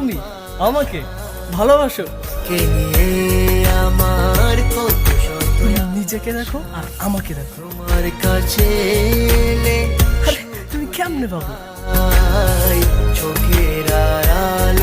তুমি আমাকে ভালোবাসো? কে নিয়ে আমার কত শত নিজেকে দেখো আর আমাকে দেখো। তোমার কাছে এলে আরে তুমি কেমনে পাবো? চোখের আড়াল